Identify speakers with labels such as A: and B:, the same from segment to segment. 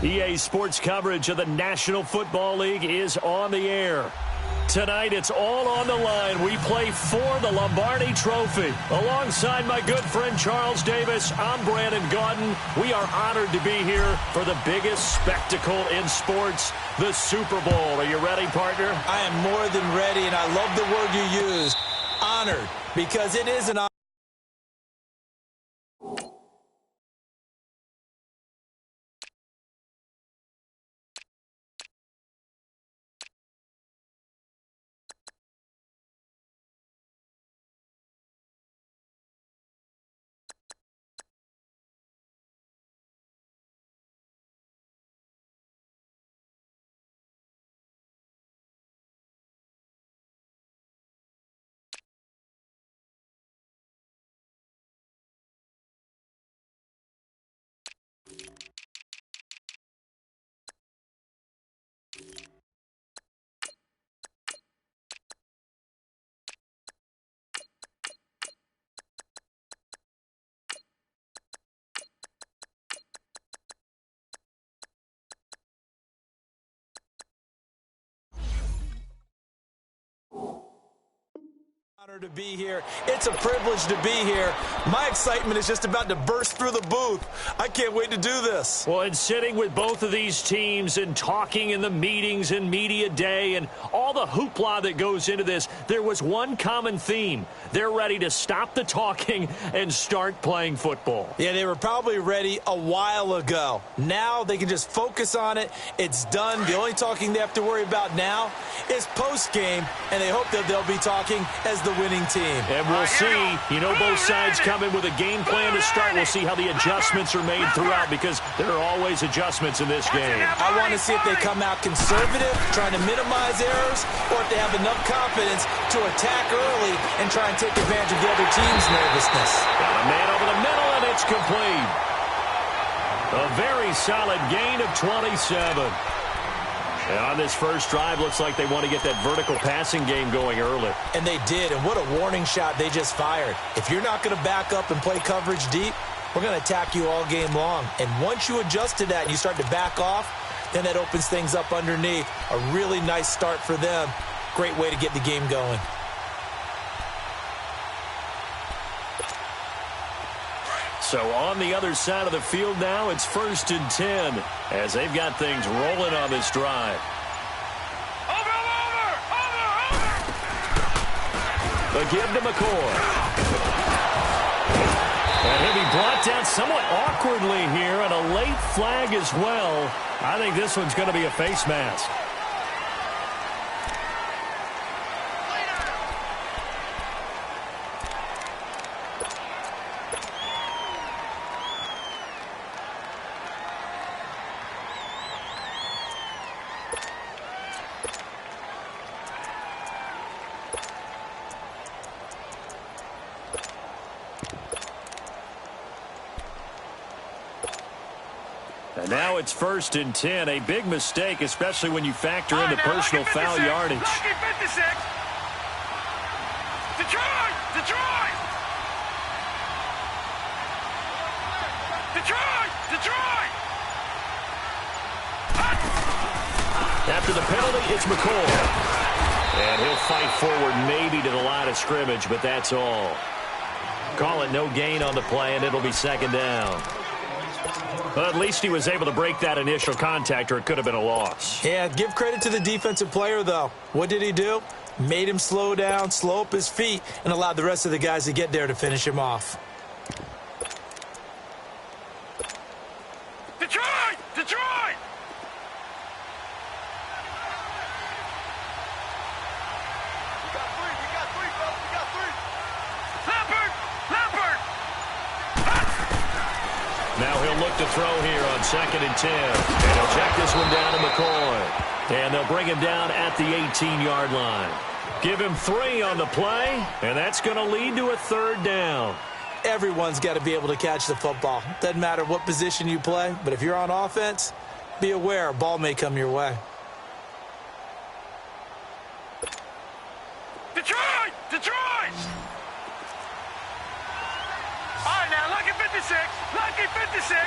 A: EA Sports coverage of the National Football League is on the air. Tonight, it's all on the line. We play for the Lombardi Trophy. Alongside my good friend Charles Davis, I'm Brandon Gaudin. We are honored to be here for the biggest spectacle in sports, the Super Bowl. Are you ready, partner?
B: I am more than ready, and I love the word you used, honored, because it is an honor. To be here. It's a privilege to be here. My excitement is just about to burst through the booth. I can't wait to do this.
A: Well, and sitting with both of these teams and talking in the meetings and media day and all the hoopla that goes into this, there was one common theme. They're ready to stop the talking and start playing football.
B: Yeah, they were probably ready a while ago. Now they can just focus on it. It's done. The only talking they have to worry about now is post-game, and they hope that they'll be talking as the winning team.
A: And we'll see. You know, both sides come in with a game plan to start. We'll see how the adjustments are made throughout, because there are always adjustments in this game.
B: I want to see if they come out conservative, trying to minimize errors, or if they have enough confidence to attack early and try and take advantage of the other team's nervousness.
A: Got a man over the middle, and it's complete. A very solid gain of 27. And on this first drive, looks like they want to get that vertical passing game going early.
B: And they did, and what a warning shot they just fired. If you're not going to back up and play coverage deep, we're going to attack you all game long. And once you adjust to that and you start to back off, then that opens things up underneath. A really nice start for them. Great way to get the game going.
A: So on the other side of the field now, it's 1st and 10 as they've got things rolling on this drive.
C: Over!
A: The give to McCoy. And he'll be brought down somewhat awkwardly here, and a late flag as well. I think this one's going to be a face mask. And now it's 1st and 10. A big mistake, especially when you factor in the personal foul yardage.
C: Lucky 56. Detroit! Detroit! Detroit! Detroit!
A: After the penalty, it's McCoy. And he'll fight forward maybe to the line of scrimmage, but that's all. Call it no gain on the play, and it'll be 2nd down. Well, at least he was able to break that initial contact, or it could have been a loss.
B: Yeah, give credit to the defensive player, though. What did he do? Made him slow down, slow up his feet, and allowed the rest of the guys to get there to finish him off.
C: Detroit! Detroit! We got three, folks. We got three. Lampert! Lampert!
A: Now he'll look to throw here on 2nd and 10. And he'll check this one down to McCoy. And they'll bring him down at the 18-yard line. Give him 3 on the play, and that's going to lead to a 3rd down.
B: Everyone's got to be able to catch the football. Doesn't matter what position you play, but if you're on offense, be aware a ball may come your way.
C: Detroit! Detroit! All right, now, lucky 56. Lucky 56.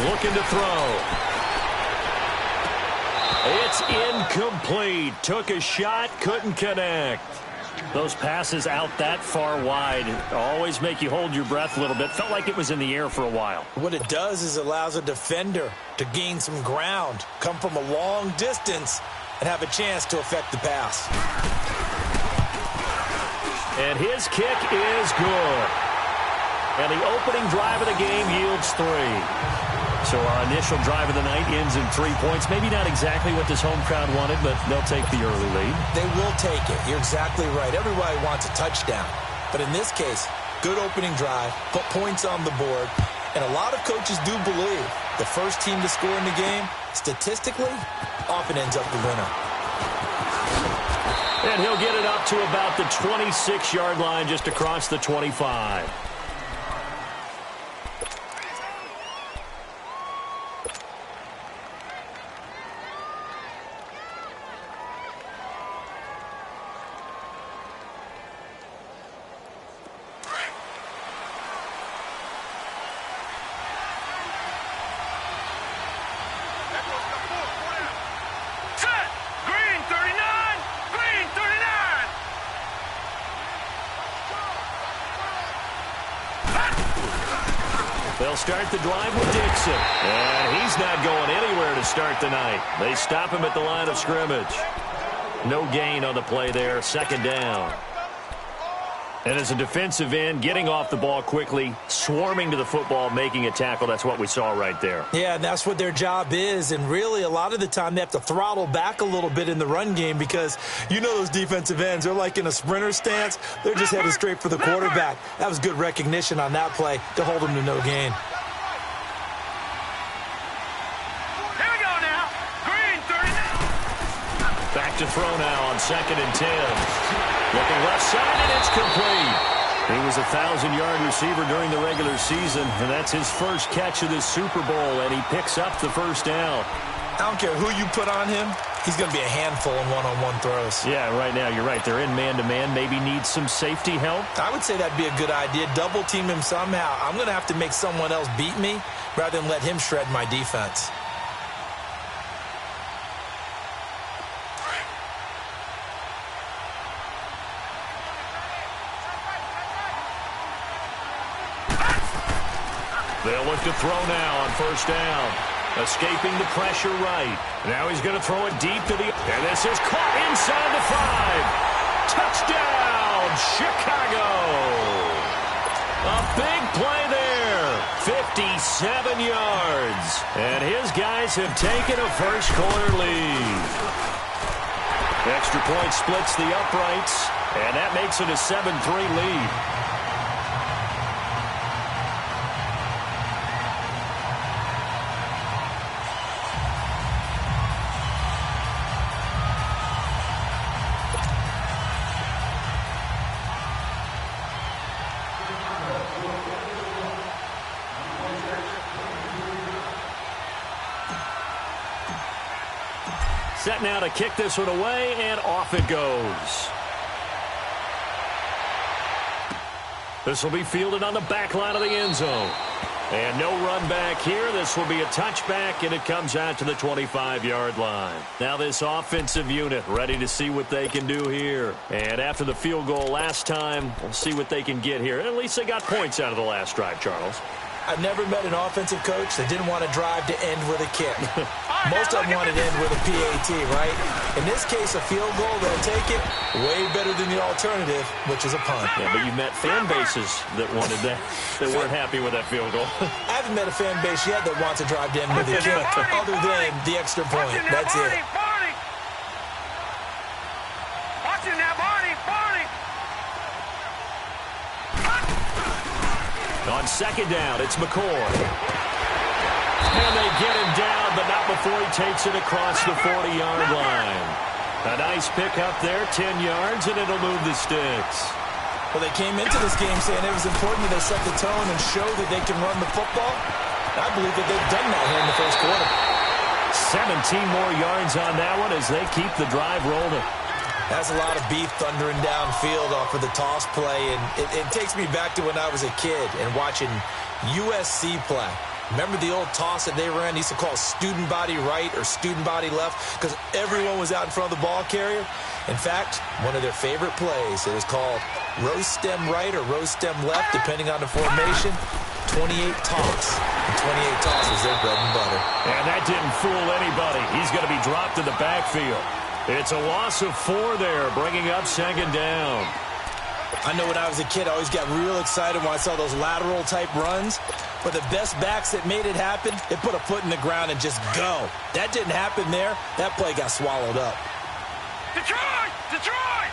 A: Looking to throw. It's incomplete. Took a shot, couldn't connect. Those passes out that far wide always make you hold your breath a little bit. Felt like it was in the air for a while.
B: What it does is it allows a defender to gain some ground, come from a long distance, and have a chance to affect the pass.
A: And his kick is good. And the opening drive of the game yields 3. So our initial drive of the night ends in 3 points. Maybe not exactly what this home crowd wanted, but they'll take the early lead.
B: They will take it. You're exactly right. Everybody wants a touchdown. But in this case, good opening drive, put points on the board, and a lot of coaches do believe the first team to score in the game, statistically, often ends up the winner.
A: And he'll get it up to about the 26-yard line, just across the 25. They'll start the drive with Dixon. And he's not going anywhere to start the night. They stop him at the line of scrimmage. No gain on the play there. Second down. And as a defensive end, getting off the ball quickly, swarming to the football, making a tackle, that's what we saw right there.
B: Yeah, and that's what their job is. And really, a lot of the time, they have to throttle back a little bit in the run game because you know those defensive ends, they're like in a sprinter stance. They're just headed straight for the quarterback. That was good recognition on that play to hold them to no gain.
C: Here we go now. Green, 39.
A: Back to throw now on 2nd and 10. Looking left side, and it's complete. He was a 1,000-yard receiver during the regular season, and that's his first catch of this Super Bowl, and he picks up the first down.
B: I don't care who you put on him. He's going to be a handful in one-on-one throws.
A: Yeah, right now, you're right. They're in man-to-man. Maybe needs some safety help.
B: I would say that'd be a good idea. Double-team him somehow. I'm going to have to make someone else beat me rather than let him shred my defense.
A: They'll look to throw now on first down. Escaping the pressure right. Now he's going to throw it deep to the... And this is caught inside the 5. Touchdown, Chicago. A big play there. 57 yards. And his guys have taken a first-quarter lead. Extra point splits the uprights. And that makes it a 7-3 lead. Set now to kick this one away, and off it goes. This will be fielded on the back line of the end zone. And no run back here. This will be a touchback, and it comes out to the 25-yard line. Now this offensive unit ready to see what they can do here. And after the field goal last time, we'll see what they can get here. And at least they got points out of the last drive, Charles.
B: I've never met an offensive coach that didn't want to drive to end with a kick. Most of them want to end with a PAT, right? In this case, a field goal, they'll take it way better than the alternative, which is a punt.
A: Yeah, but you've met fan bases that wanted that, that weren't happy with that field goal.
B: I haven't met a fan base yet that wants to drive to end with a kick other than the extra point. That's it.
C: Watching that, Barney.
A: On second down, it's McCoy. And they get him down, but not before he takes it across the 40-yard line. A nice pick up there, 10 yards, and it'll move the sticks.
B: Well, they came into this game saying it was important that they set the tone and show that they can run the football. I believe that they've done that here in the first quarter.
A: 17 more yards on that one as they keep the drive rolling.
B: That's a lot of beef thundering downfield off of the toss play, and it takes me back to when I was a kid and watching USC play. Remember the old toss that they ran? They used to call student body right or student body left because everyone was out in front of the ball carrier. In fact, one of their favorite plays, it was called rose stem right or rose stem left, depending on the formation. 28 toss. And 28 toss was their bread and butter.
A: And that didn't fool anybody. He's going to be dropped in the backfield. It's a loss of 4 there, bringing up second down.
B: I know when I was a kid, I always got real excited when I saw those lateral-type runs. But the best backs that made it happen, they put a foot in the ground and just go. That didn't happen there. That play got swallowed up.
C: Detroit! Detroit!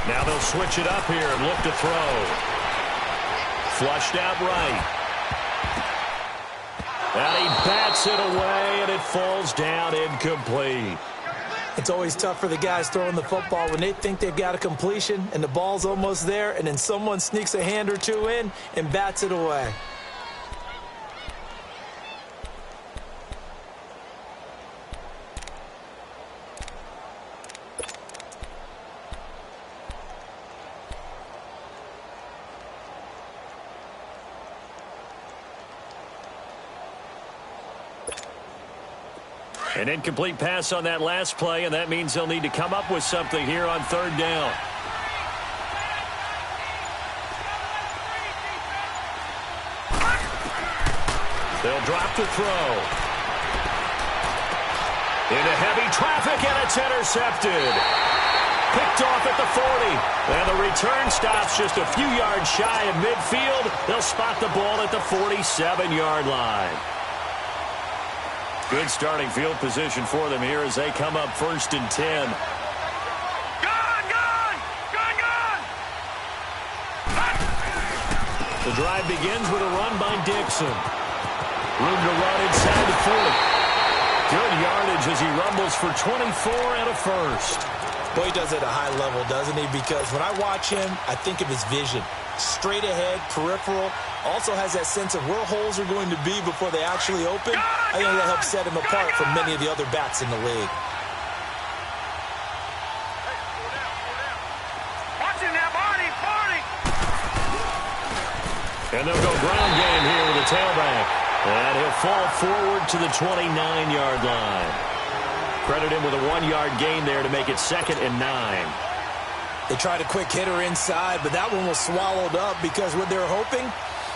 A: Now they'll switch it up here and look to throw. Flushed out right. And he bats it away, and it falls down incomplete.
B: It's always tough for the guys throwing the football when they think they've got a completion and the ball's almost there, and then someone sneaks a hand or two in and bats it away.
A: An incomplete pass on that last play, and that means they'll need to come up with something here on third down. They'll drop to throw. Into heavy traffic, and it's intercepted. Picked off at the 40. And the return stops just a few yards shy of midfield. They'll spot the ball at the 47-yard line. Good starting field position for them here as they come up 1st and 10. The drive begins with a run by Dixon. Room to run inside the 40. Good yardage as he rumbles for 24 and a first.
B: Boy, he does it at a high level, doesn't he? Because when I watch him, I think of his vision. Straight ahead, peripheral. Also has that sense of where holes are going to be before they actually open. I think that helps set him apart from many of the other backs in the league.
C: Watching that body.
A: And they'll go ground game here with a tailback. And he'll fall forward to the 29-yard line. Credit him with a 1-yard gain there to make it 2nd and 9.
B: They tried a quick hitter inside, but that one was swallowed up because what they're hoping,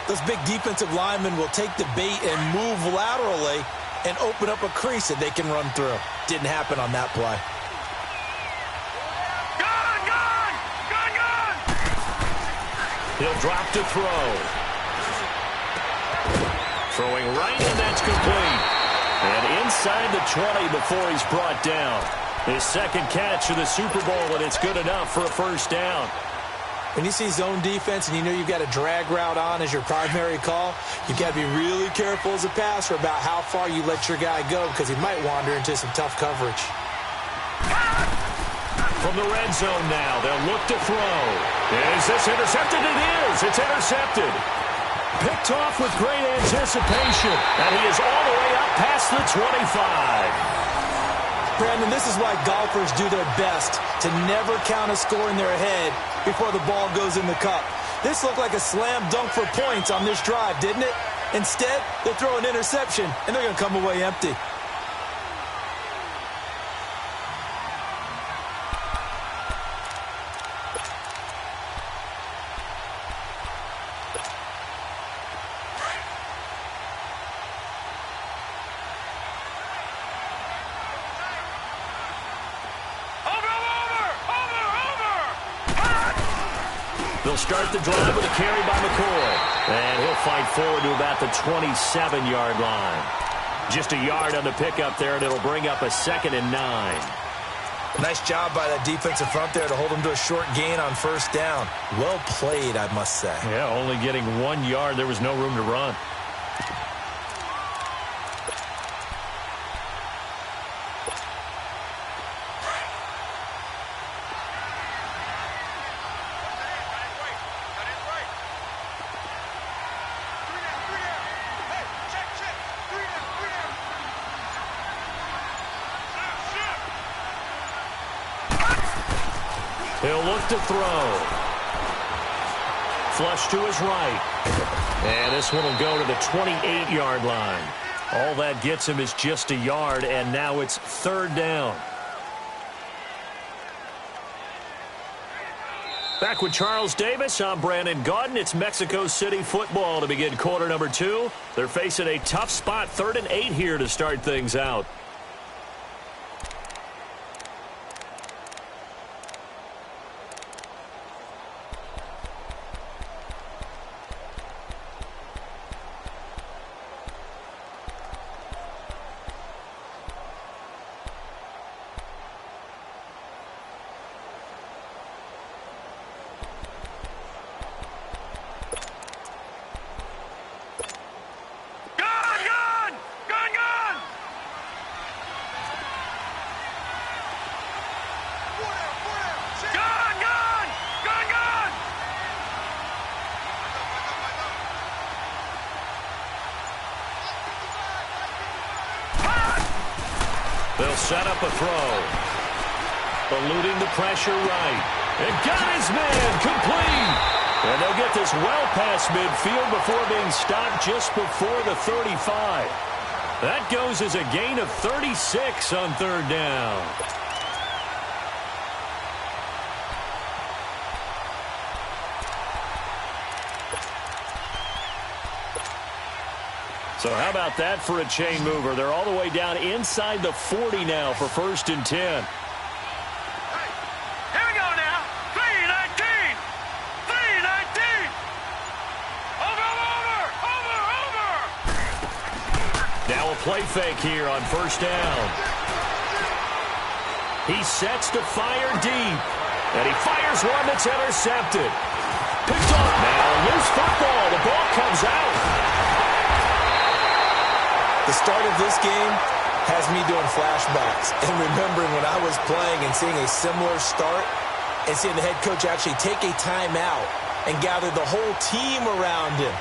B: those big defensive linemen will take the bait and move laterally and open up a crease that they can run through. Didn't happen on that play.
A: He'll drop to throw. Throwing right, and that's complete. And inside the 20 before he's brought down. His 2nd catch of the Super Bowl, and it's good enough for a first down.
B: When you see zone defense and you know you've got a drag route on as your primary call, you've got to be really careful as a passer about how far you let your guy go because he might wander into some tough coverage.
A: From the red zone now, they'll look to throw. Is this intercepted? It is. It's intercepted. Picked off with great anticipation, and he is all the way up past the 25.
B: Brandon, this is why golfers do their best to never count a score in their head before the ball goes in the cup. This looked like a slam dunk for points on this drive, didn't it? Instead, they throw an interception, and they're going to come away empty.
A: They'll start the drive with a carry by McCoy. And he'll fight forward to about the 27-yard line. Just a yard on the pickup there, and it'll bring up a 2nd and 9.
B: Nice job by that defensive front there to hold him to a short gain on first down. Well played, I must say.
A: Yeah, only getting 1 yard. There was no room to run. He'll look to throw. Flush to his right. And this one will go to the 28-yard line. All that gets him is just a yard, and now it's third down. Back with Charles Davis, I'm Brandon Gaudin. It's Mexico City football to begin quarter number 2. They're facing a tough spot, 3rd and 8 here to start things out. They'll set up a throw. Eluding the pressure right. And got his man complete. And they'll get this well past midfield before being stopped just before the 35. That goes as a gain of 36 on third down. So how about that for a chain mover? They're all the way down inside the 40 now for 1st and 10.
C: Hey, here we go now. 3-19. 3-19. Over.
A: Now a play fake here on 1st down. He sets to fire deep. And he fires one that's intercepted. Picked off now. Loose football. The ball comes out.
B: The start of this game has me doing flashbacks and remembering when I was playing and seeing a similar start and seeing the head coach actually take a timeout and gather the whole team around him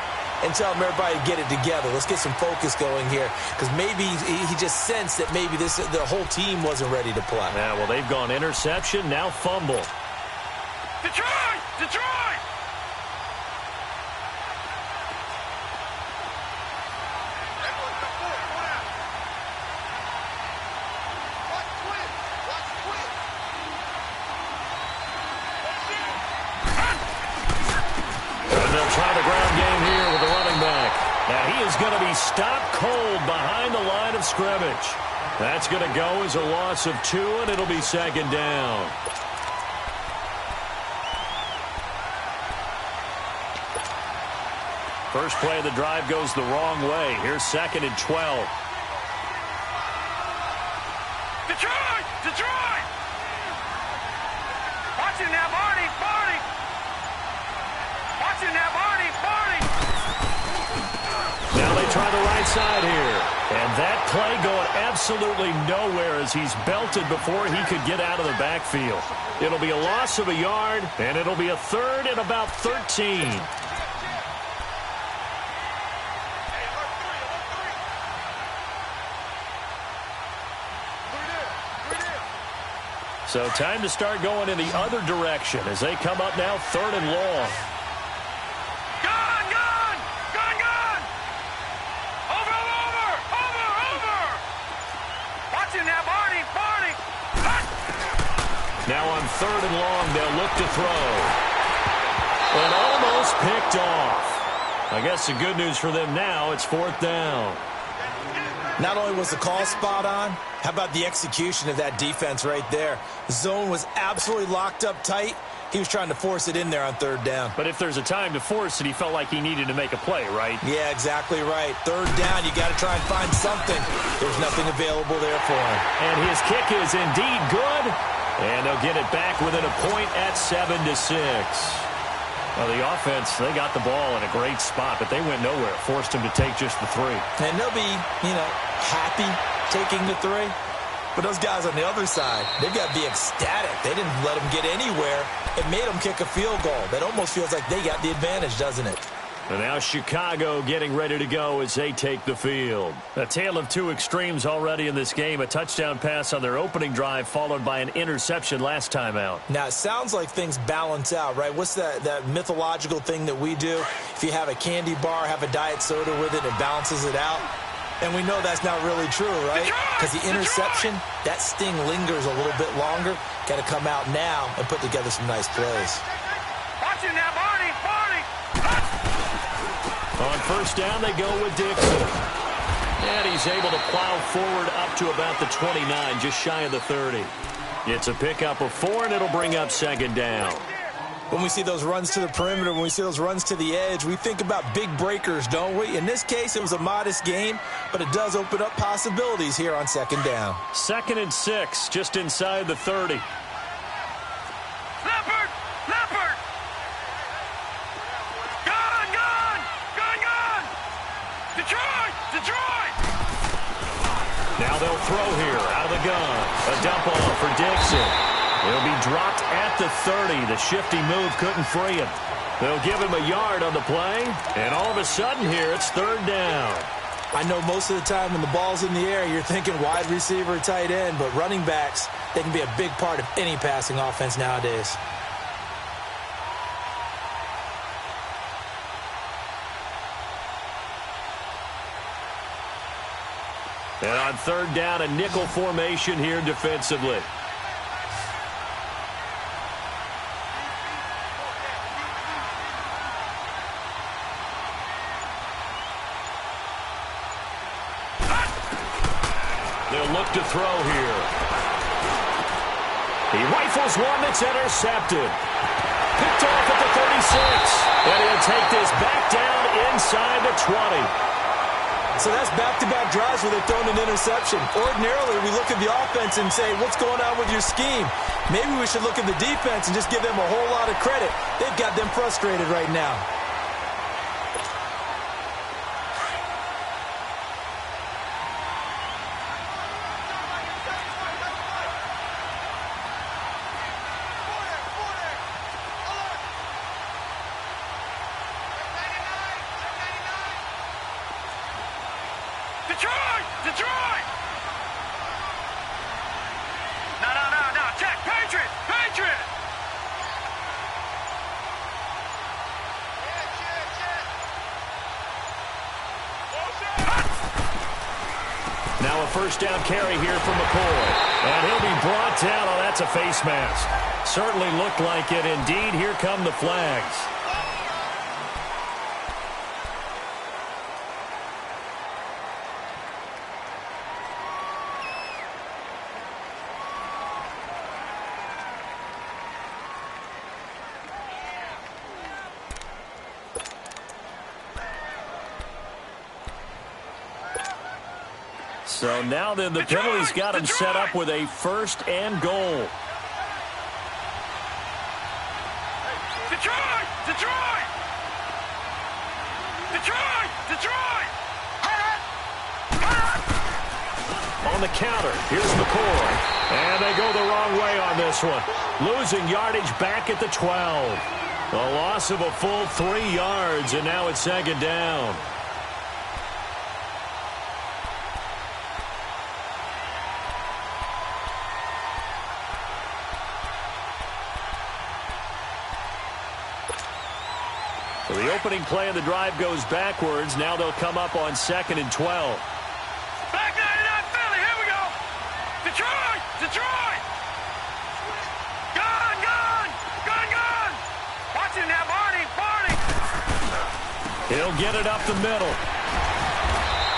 B: and tell him everybody to get it together. Let's get some focus going here because maybe he just sensed that maybe the whole team wasn't ready to play.
A: Yeah, well, they've gone interception, now fumble.
C: Detroit! Detroit!
A: Going to be stopped cold behind the line of scrimmage. That's going to go as a loss of 2, and it'll be 2nd down. First play of the drive goes the wrong way. Here's 2nd and 12.
C: Detroit! Detroit! Watch him now, Barney! Barney! Watch him now, Barney! Barney!
A: Now they try the right side here. And that play going absolutely nowhere as he's belted before he could get out of the backfield. It'll be a loss of a yard, and it'll be a 3rd and about 13. So time to start going in the other direction as they come up now 3rd and long. Now on 3rd and long, they'll look to throw. And almost picked off. I guess the good news for them now, it's 4th down.
B: Not only was the call spot on, how about the execution of that defense right there? The zone was absolutely locked up tight. He was trying to force it in there on 3rd down.
A: But if there's a time to force it, he felt like he needed to make a play, right?
B: Yeah, exactly right. 3rd down, you got to try and find something. There's nothing available there for him.
A: And his kick is indeed good. And they'll get it back within a point at 7-6. Well, the offense, they got the ball in a great spot, but they went nowhere. Forced him to take just the 3.
B: And they'll be, happy taking the 3. But those guys on the other side, they've got to be ecstatic. They didn't let them get anywhere. It made them kick a field goal. That almost feels like they got the advantage, doesn't it?
A: And now Chicago getting ready to go as they take the field. A tale of two extremes already in this game. A touchdown pass on their opening drive followed by an interception last time out.
B: Now, it sounds like things balance out, right? What's that mythological thing that we do? If you have a candy bar, have a diet soda with it, it balances it out. And we know that's not really true, right? Because the interception, that sting lingers a little bit longer. Got to come out now and put together some nice plays.
C: Watch it now, Barney! Barney!
A: On first down, they go with Dixon. And he's able to plow forward up to about the 29, just shy of the 30. It's a pickup of 4, and it'll bring up second down.
B: When we see those runs to the perimeter, when we see those runs to the edge, we think about big breakers, don't we? In this case, it was a modest game, but it does open up possibilities here on second down.
A: 2nd and 6, just inside the 30.
C: Leopard! Leopard! Gun! Gun! Gun! Gun! Detroit! Detroit!
A: Now they'll throw here out of the gun. A dump off for Dixon. He'll be dropped at the 30. The shifty move couldn't free him. They'll give him a yard on the play, and all of a sudden here it's third down.
B: I know most of the time when the ball's in the air, you're thinking wide receiver, tight end, but running backs, they can be a big part of any passing offense nowadays.
A: And on third down, a nickel formation here defensively. They'll look to throw here. He rifles one that's intercepted. Picked off at the 36. And he'll take this back down inside the 20.
B: So that's back-to-back drives where they've thrown an interception. Ordinarily, we look at the offense and say, what's going on with your scheme? Maybe we should look at the defense and just give them a whole lot of credit. They've got them frustrated right now.
C: Detroit! Detroit! No. Check. Patriot! Patriot!
A: Now a first down carry here from McCoy. And he'll be brought down. Oh, that's a face mask. Certainly looked like it. Indeed, here come the flags. So now then the penalty's got him set up with a first and goal.
C: Detroit! Detroit! Detroit! Detroit!
A: On the counter, here's McCoy. And they go the wrong way on this one. Losing yardage back at the 12. A loss of a full 3 yards, and now it's second down. So the opening play of the drive goes backwards. Now they'll come up on 2nd and 12.
C: Back 99 Philly, here we go! Detroit! Detroit! Gun! Gun! Gun! Gun! Watch it now, Barney! Barney!
A: He'll get it up the middle.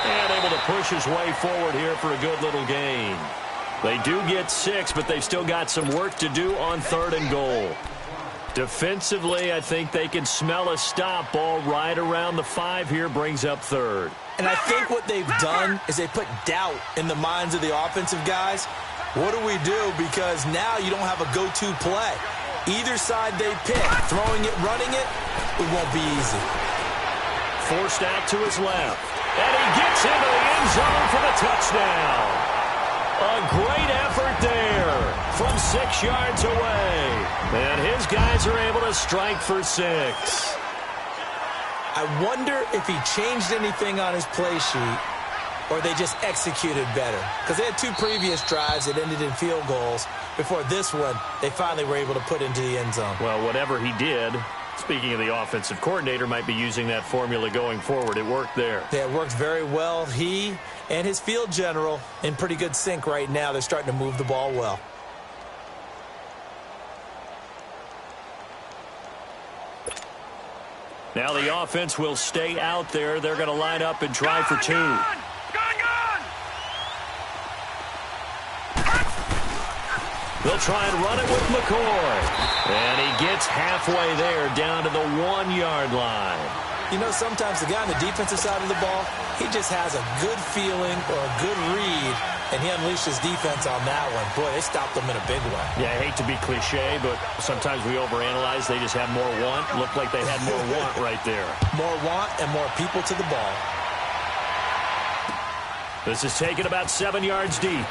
A: And able to push his way forward here for a good little gain. They do get 6, but they've still got some work to do on 3rd and goal. Defensively, I think they can smell a stop. Ball right around the 5 here, brings up 3rd.
B: And I think what they've done is they put doubt in the minds of the offensive guys. What do we do? Because now you don't have a go-to play. Either side they pick, throwing it, running it, it won't be easy.
A: Forced out to his left. And he gets into the end zone for the touchdown. A great effort there from 6 yards away. And his guys are able to strike for 6.
B: I wonder if he changed anything on his play sheet or they just executed better. Because they had 2 previous drives that ended in field goals. Before this one, they finally were able to put into the end zone.
A: Well, whatever he did, speaking of the offensive coordinator, might be using that formula going forward. It worked there.
B: Yeah, it worked very well. He and his field general in pretty good sync right now. They're starting to move the ball well.
A: Now the offense will stay out there. They're going to line up and try for 2. They'll try and run it with McCoy. And he gets halfway there down to the 1-yard line.
B: You know, sometimes the guy on the defensive side of the ball, he just has a good feeling or a good read, and he unleashed his defense on that one. Boy, they stopped him in a big way.
A: Yeah, I hate to be cliche, but sometimes we overanalyze. They just have more want. Looked like they had more want right there.
B: More want and more people to the ball.
A: This is taken about 7 yards deep.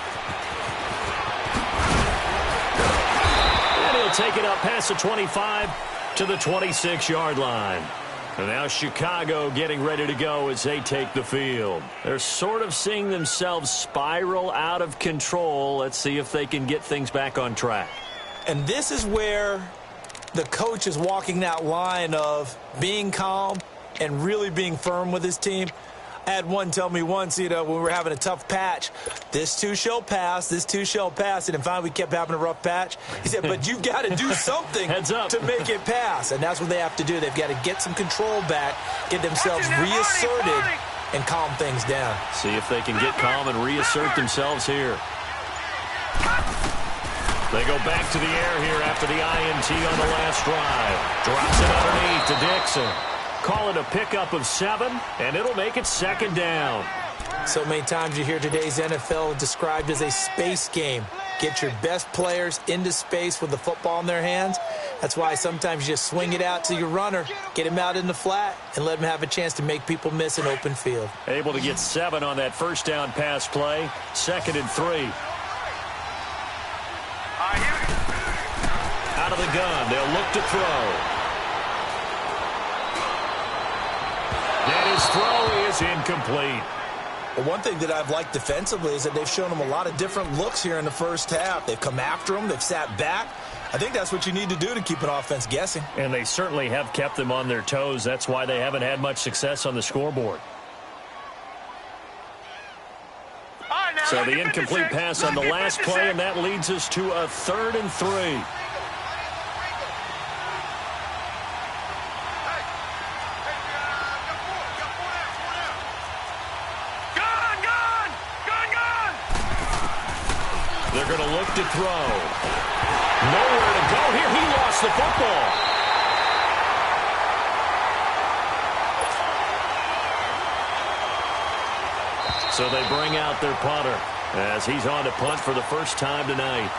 A: And he'll take it up past the 25 to the 26-yard line. And now Chicago getting ready to go as they take the field. They're sort of seeing themselves spiral out of control. Let's see if they can get things back on track.
B: And this is where the coach is walking that line of being calm and really being firm with his team. I had one tell me once, when we were having a tough patch, this too shall pass, this too shall pass. And then finally we kept having a rough patch. He said, but you've got to do something to make it pass. And that's what they have to do. They've got to get some control back, get themselves reasserted, and calm things down.
A: See if they can get calm and reassert themselves here. They go back to the air here after the INT on the last drive. Drops it underneath to Dixon. Call it a pickup of 7, and it'll make it 2nd down.
B: So many times you hear today's NFL described as a space game. Get your best players into space with the football in their hands. That's why sometimes you just swing it out to your runner, get him out in the flat, and let him have a chance to make people miss an open field.
A: Able to get 7 on that first down pass play. 2nd and 3. Out of the gun, they'll look to throw. And his throw is incomplete.
B: Well, one thing that I've liked defensively is that they've shown him a lot of different looks here in the first half. They've come after him. They've sat back. I think that's what you need to do to keep an offense guessing.
A: And they certainly have kept them on their toes. That's why they haven't had much success on the scoreboard. So the incomplete pass on the last play, and that leads us to a 3rd and 3. They're going to look to throw. Nowhere to go here. He lost the football. So they bring out their punter as he's on to punt for the first time tonight.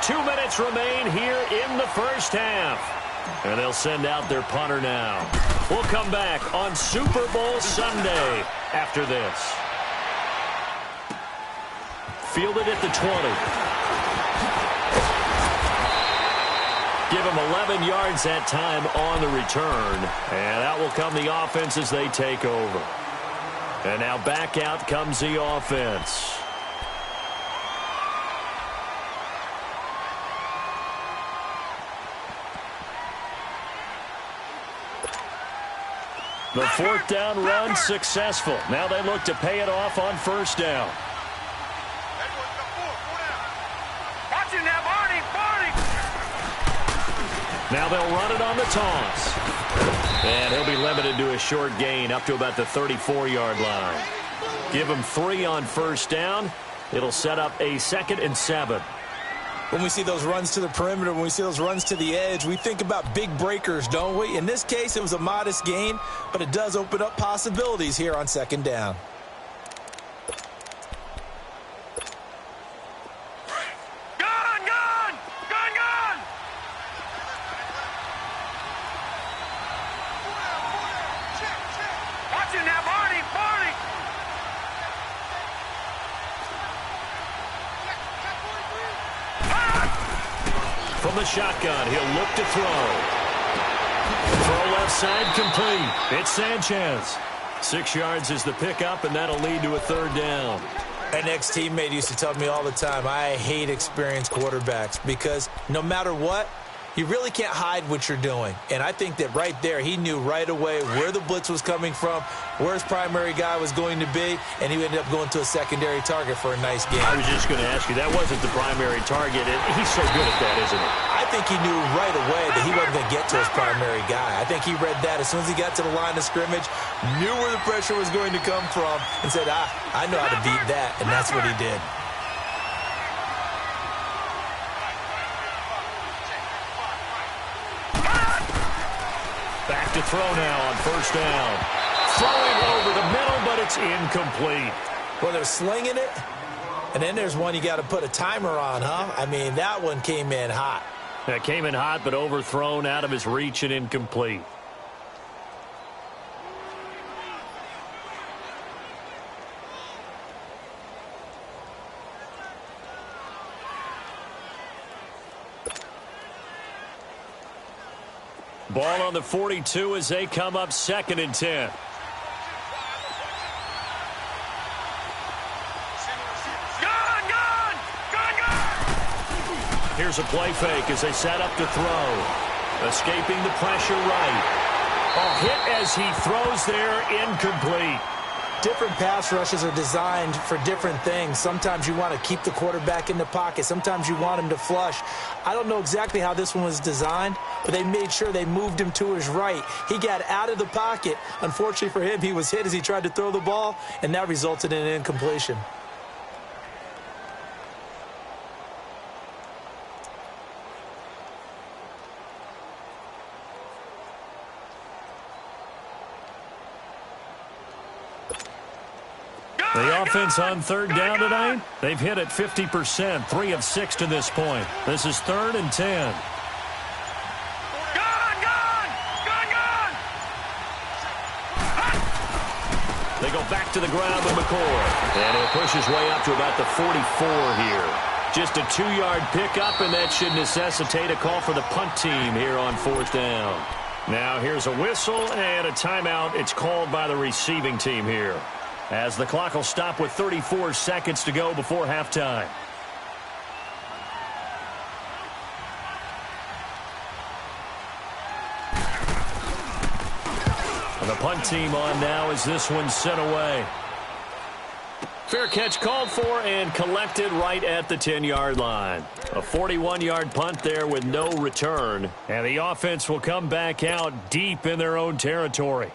A: 2 minutes remain here in the first half. And they'll send out their punter now. We'll come back on Super Bowl Sunday after this. Fielded at the 20. Give him 11 yards that time on the return. And out will come the offense as they take over. And now back out comes the offense. The 4th down run successful. Now they look to pay it off on 1st down. Now they'll run it on the toss. And he'll be limited to a short gain up to about the 34-yard line. Give him 3 on 1st down. It'll set up a 2nd and 7.
B: When we see those runs to the perimeter, when we see those runs to the edge, we think about big breakers, don't we? In this case, it was a modest gain, but it does open up possibilities here on 2nd down.
A: From the shotgun, he'll look to throw. Throw left side complete. It's Sanchez. 6 yards is the pickup, and that'll lead to a third down.
B: An ex-teammate used to tell me all the time, I hate experienced quarterbacks because no matter what, you really can't hide what you're doing. And I think that right there, he knew right away where the blitz was coming from, where his primary guy was going to be, and he ended up going to a secondary target for a nice game.
A: I was just going to ask you, that wasn't the primary target, and he's so good at that, isn't he?
B: I think he knew right away that he wasn't going to get to his primary guy. I think he read that as soon as he got to the line of scrimmage, knew where the pressure was going to come from, and said, I know how to beat that, and that's what he did.
A: Back to throw now on first down. Throwing over the middle, but it's incomplete.
B: Well, they're slinging it, and then there's one you got to put a timer on, huh? I mean, that one came in hot.
A: That came in hot, but overthrown out of his reach and incomplete. Ball on the 42 as they come up 2nd and 10. Here's a play fake as they set up to throw. Escaping the pressure right. A hit as he throws there, incomplete.
B: Different pass rushes are designed for different things. Sometimes you want to keep the quarterback in the pocket. Sometimes you want him to flush. I don't know exactly how this one was designed, but they made sure they moved him to his right. He got out of the pocket. Unfortunately for him, he was hit as he tried to throw the ball, and that resulted in an incompletion.
A: The offense on third down tonight, they've hit it 50%, 3 of 6 to this point. This is 3rd and 10. They go back to the ground with McCoy. And he'll push his way up to about the 44 here. Just a 2-yard pickup, and that should necessitate a call for the punt team here on 4th down. Now here's a whistle and a timeout. It's called by the receiving team here, as the clock will stop with 34 seconds to go before halftime. And the punt team on now as this one's sent away. Fair catch called for and collected right at the 10-yard line. A 41-yard punt there with no return. And the offense will come back out deep in their own territory.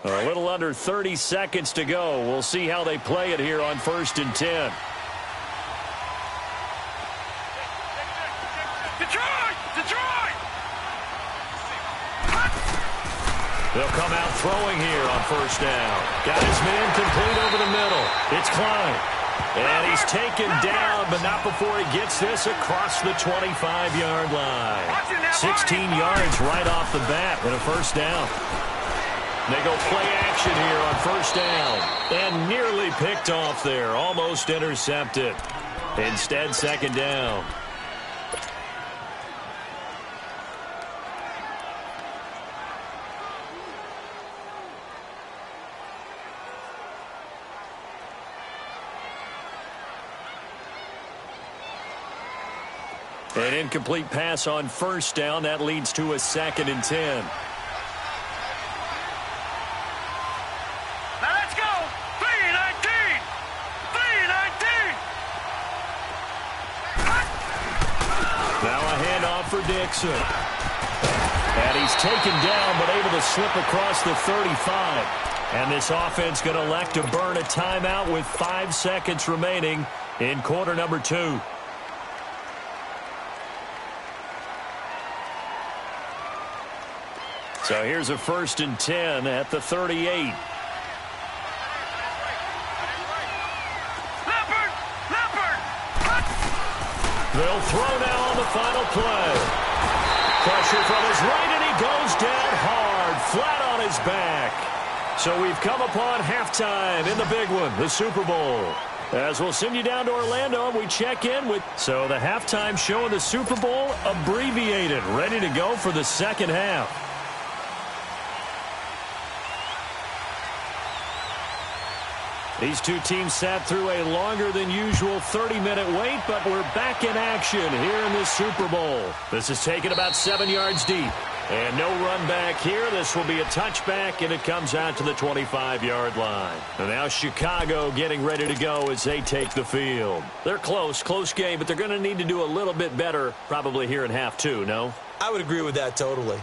A: A little under 30 seconds to go. We'll see how they play it here on 1st and 10. They'll come out throwing here on 1st down. Got his man complete over the middle. It's Klein. And he's taken down, but not before he gets this across the 25-yard line. 16 yards right off the bat and a 1st down. They go play action here on 1st down. And nearly picked off there. Almost intercepted. Instead, 2nd down. An incomplete pass on 1st down. That leads to a 2nd and 10. For Dixon. And he's taken down, but able to slip across the 35. And this offense going to elect to burn a timeout with 5 seconds remaining in quarter number 2. So here's a 1st and 10 at the 38. They'll throw now on the final play. Pressure from his right, and he goes down hard, flat on his back. So we've come upon halftime in the big one, the Super Bowl. As we'll send you down to Orlando, we check in with... So the halftime show of the Super Bowl abbreviated, ready to go for the second half. These two teams sat through a longer than usual 30-minute wait, but we're back in action here in this Super Bowl. This is taken about 7 yards deep. And no run back here. This will be a touchback, and it comes out to the 25-yard line. And now Chicago getting ready to go as they take the field. They're close game, but they're going to need to do a little bit better probably here in half two, no?
B: I would agree with that totally.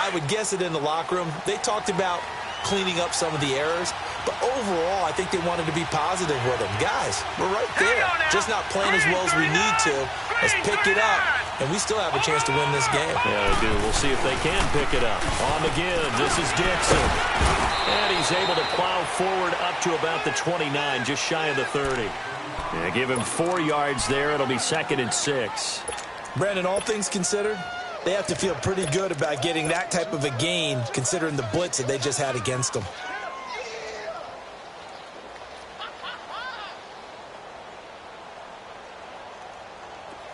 B: I would guess it in the locker room. They talked about cleaning up some of the errors, but overall, I think they wanted to be positive with them. Guys, we're right there. Just not playing as well as we need to. Let's pick it up, and we still have a chance to win this game.
A: Yeah, they do. We'll see if they can pick it up. On the give, this is Dixon. And he's able to plow forward up to about the 29, just shy of the 30. Yeah, give him 4 yards there. It'll be 2nd and 6.
B: Brandon, all things considered, they have to feel pretty good about getting that type of a gain, considering the blitz that they just had against them.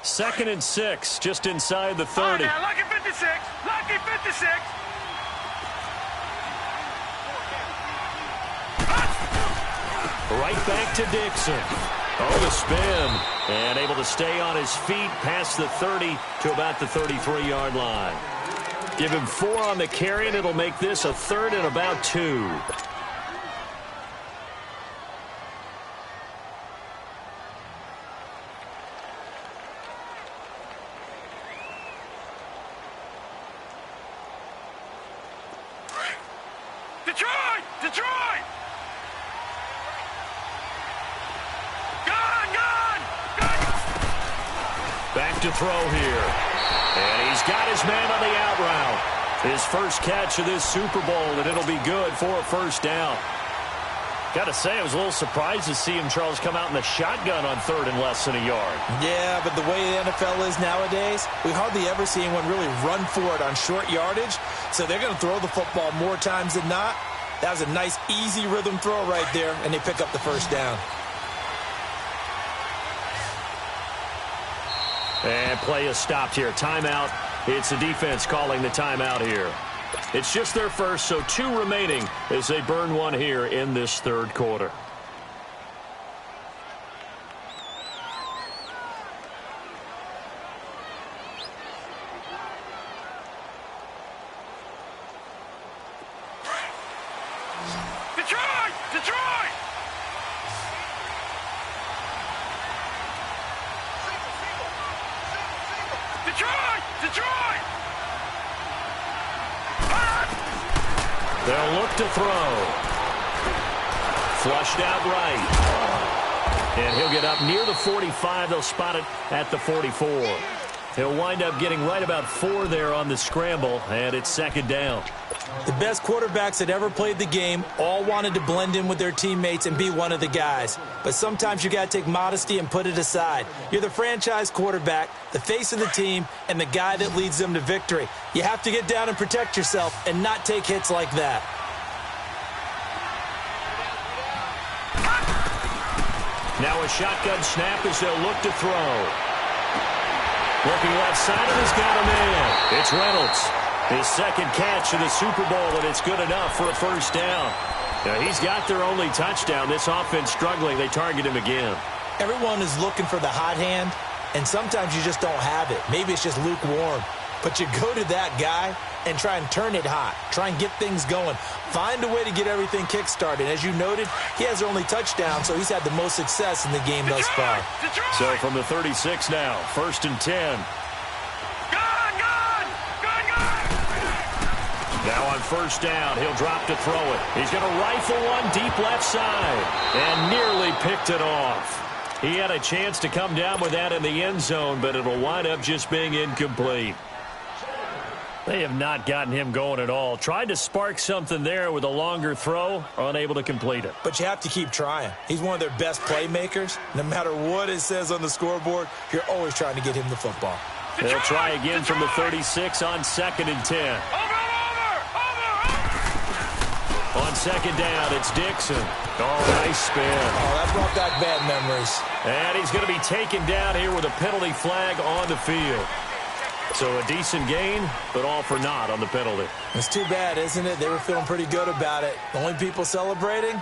A: Second and 6, just inside the 30.
C: Oh, lucky 56. Lucky 56.
A: Right back to Dixon. Oh, the spin. And able to stay on his feet past the 30 to about the 33-yard line. Give him 4 on the carry, and it'll make this a 3rd and about 2.
C: Detroit! Detroit! Gun!
A: Back to throw here. And he's got his man on the out route. His first catch of this Super Bowl, and it'll be good for a first down. Got to say, I was a little surprised to see him, Charles, come out in the shotgun on 3rd and less than a yard.
B: Yeah, but the way the NFL is nowadays, we hardly ever see anyone really run for it on short yardage. So they're going to throw the football more times than not. That was a nice, easy rhythm throw right there, and they pick up the first down.
A: And play is stopped here. Timeout. It's the defense calling the timeout here. It's just their first, so 2 remaining as they burn 1 here in this 3rd quarter.
C: Detroit! Detroit! Detroit! Detroit!
A: They'll look to throw. Flushed out right. And he'll get up near the 45. They'll spot it at the 44. He'll wind up getting right about 4 there on the scramble, and it's 2nd down.
B: The best quarterbacks that ever played the game all wanted to blend in with their teammates and be one of the guys. But sometimes you got to take modesty and put it aside. You're the franchise quarterback, the face of the team, and the guy that leads them to victory. You have to get down and protect yourself and not take hits like that.
A: Now a shotgun snap as they'll look to throw. Looking left side, and he's got a man. It's Reynolds. His 2nd catch of the Super Bowl, and it's good enough for a first down. Now, he's got their only touchdown. This offense struggling. They target him again.
B: Everyone is looking for the hot hand, and sometimes you just don't have it. Maybe it's just lukewarm. But you go to that guy and try and turn it hot. Try and get things going. Find a way to get everything kick-started. As you noted, he has their only touchdown, so he's had the most success in the game thus far.
A: So from the 36 now, 1st and 10. Now on first down, he'll drop to throw it. He's going to rifle one deep left side and nearly picked it off. He had a chance to come down with that in the end zone, but it'll wind up just being incomplete. They have not gotten him going at all. Tried to spark something there with a longer throw, unable to complete it.
B: But you have to keep trying. He's one of their best playmakers. No matter what it says on the scoreboard, you're always trying to get him the football.
A: They'll try again from the 36 on 2nd and 10. On second down. It's Dixon. Oh, nice spin.
B: Oh, that brought back bad memories.
A: And he's going to be taken down here with a penalty flag on the field. So a decent gain, but all for naught on the penalty.
B: It's too bad, isn't it? They were feeling pretty good about it. The only people celebrating,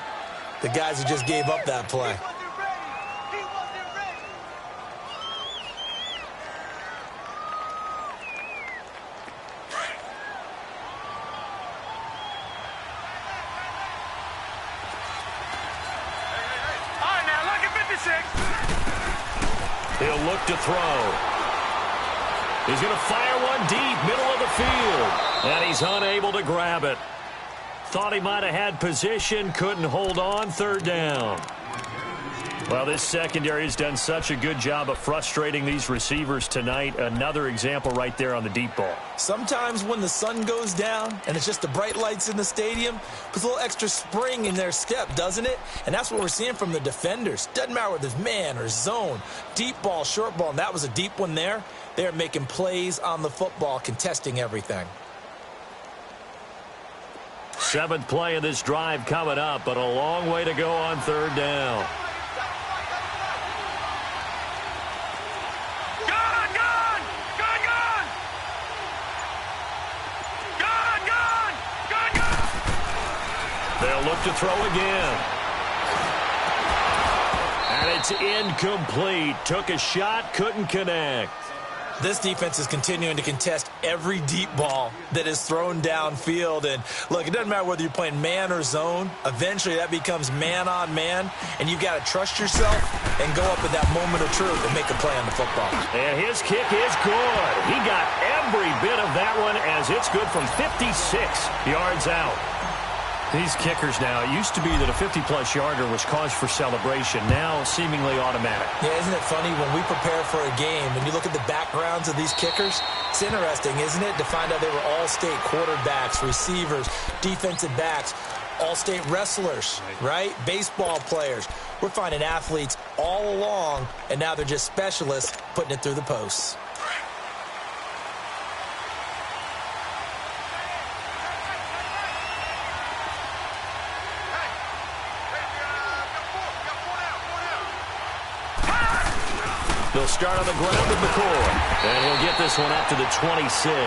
B: the guys who just gave up that play.
A: He'll look to throw. He's going to fire one deep, middle of the field. And he's unable to grab it. Thought he might have had position, couldn't hold on, third down. Well, this secondary has done such a good job of frustrating these receivers tonight. Another example right there on the deep ball.
B: Sometimes when the sun goes down and it's just the bright lights in the stadium, puts a little extra spring in their step, doesn't it? And that's what we're seeing from the defenders. Doesn't matter whether it's man or zone, deep ball, short ball, and that was a deep one there. They're making plays on the football, contesting everything.
A: Seventh play of this drive coming up, but a long way to go on third down. They'll look to throw again. And it's incomplete. Took a shot, couldn't connect.
B: This defense is continuing to contest every deep ball that is thrown downfield. And, look, it doesn't matter whether you're playing man or zone. Eventually, that becomes man-on-man, and you've got to trust yourself and go up at that moment of truth and make a play on the football.
A: And his kick is good. He got every bit of that one as it's good from 56 yards out. These kickers now, it used to be that a 50-plus yarder was cause for celebration. Now, seemingly automatic.
B: Yeah, isn't it funny when we prepare for a game, when you look at the backgrounds of these kickers, it's interesting, isn't it, to find out they were all-state quarterbacks, receivers, defensive backs, all-state wrestlers, right? Baseball players. We're finding athletes all along, and now they're just specialists putting it through the posts.
A: They'll start on the ground with McCoy. And he'll get this one up to the 26.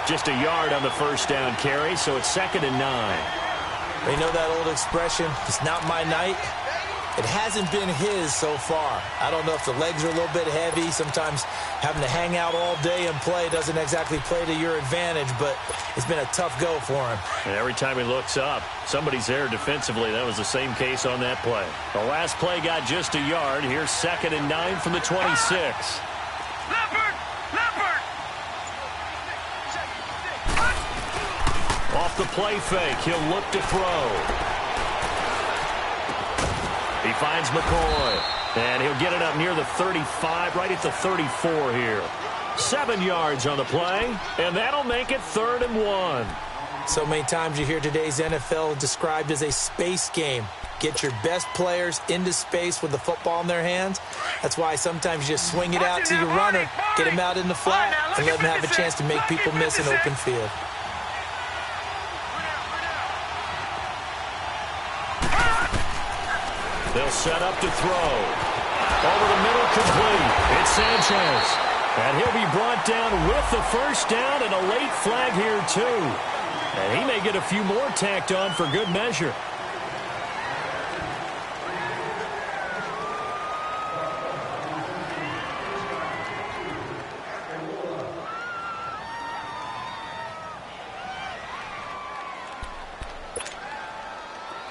A: Just a yard on the first down carry, so it's 2nd and 9.
B: You know that old expression, it's not my night? It hasn't been his so far. I don't know if the legs are a little bit heavy. Sometimes having to hang out all day and play doesn't exactly play to your advantage, but it's been a tough go for him.
A: And every time he looks up, somebody's there defensively. That was the same case on that play. The last play got just a yard. Here's 2nd and 9 from the 26.
C: Leopard! Leopard!
A: Off the play fake, he'll look to throw. He finds McCoy, and he'll get it up near the 35, right at the 34 here. 7 yards on the play, and that'll make it 3rd and 1.
B: So many times you hear today's NFL described as a space game. Get your best players into space with the football in their hands. That's why sometimes you just swing it out to your runner, get him out in the flat, and let him have a chance to make people miss an open field.
A: They'll set up to throw. Over the middle, complete. It's Sanchez. And he'll be brought down with the first down and a late flag here, too. And he may get a few more tacked on for good measure.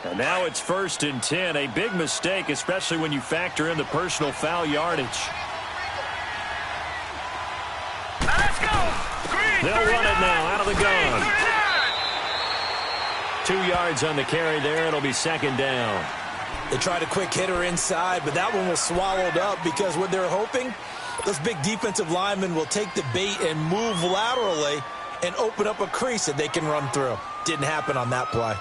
A: And now it's 1st and 10. A big mistake, especially when you factor in the personal foul yardage.
C: Let's go! Green,
A: They'll run it now out of the gun.
C: 39.
A: 2 yards on the carry there. It'll be 2nd down.
B: They tried a quick hitter inside, but that one was swallowed up because what they're hoping, those big defensive linemen will take the bait and move laterally and open up a crease that they can run through. Didn't happen on that play.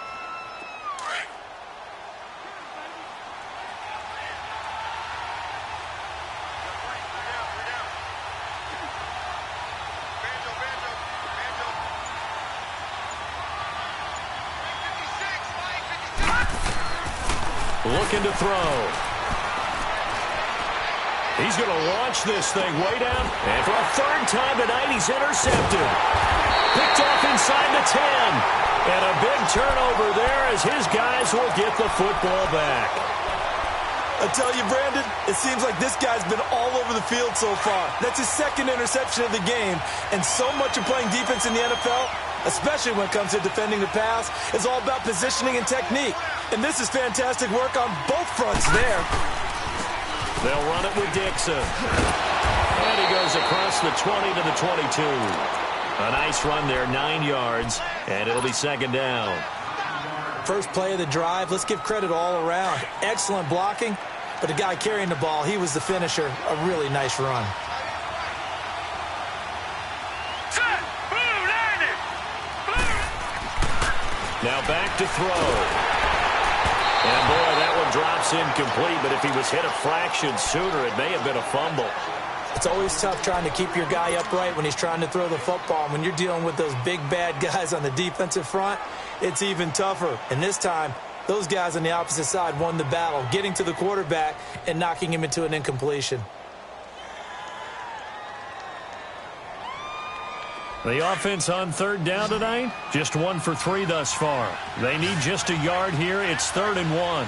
A: looking to throw. He's going to launch this thing way down. And for a third time tonight, he's intercepted. Picked off inside the 10. And a big turnover there as his guys will get the football back.
B: I tell you, Brandon, it seems like this guy's been all over the field so far. That's his second interception of the game. And so much of playing defense in the NFL, especially when it comes to defending the pass, is all about positioning and technique. And this is fantastic work on both fronts there.
A: They'll run it with Dixon. And he goes across the 20 to the 22. A nice run there, 9 yards, and it'll be second down.
B: First play of the drive, let's give credit all around. Excellent blocking, but the guy carrying the ball, he was the finisher. A really nice run.
A: Now back to throw. And boy, that one drops incomplete, but if he was hit a fraction sooner, it may have been a fumble.
B: It's always tough trying to keep your guy upright when he's trying to throw the football. When you're dealing with those big, bad guys on the defensive front, it's even tougher. And this time, those guys on the opposite side won the battle, getting to the quarterback and knocking him into an incompletion.
A: The offense on third down tonight, just 1 for 3 thus far. They need just a yard here. It's 3rd and 1.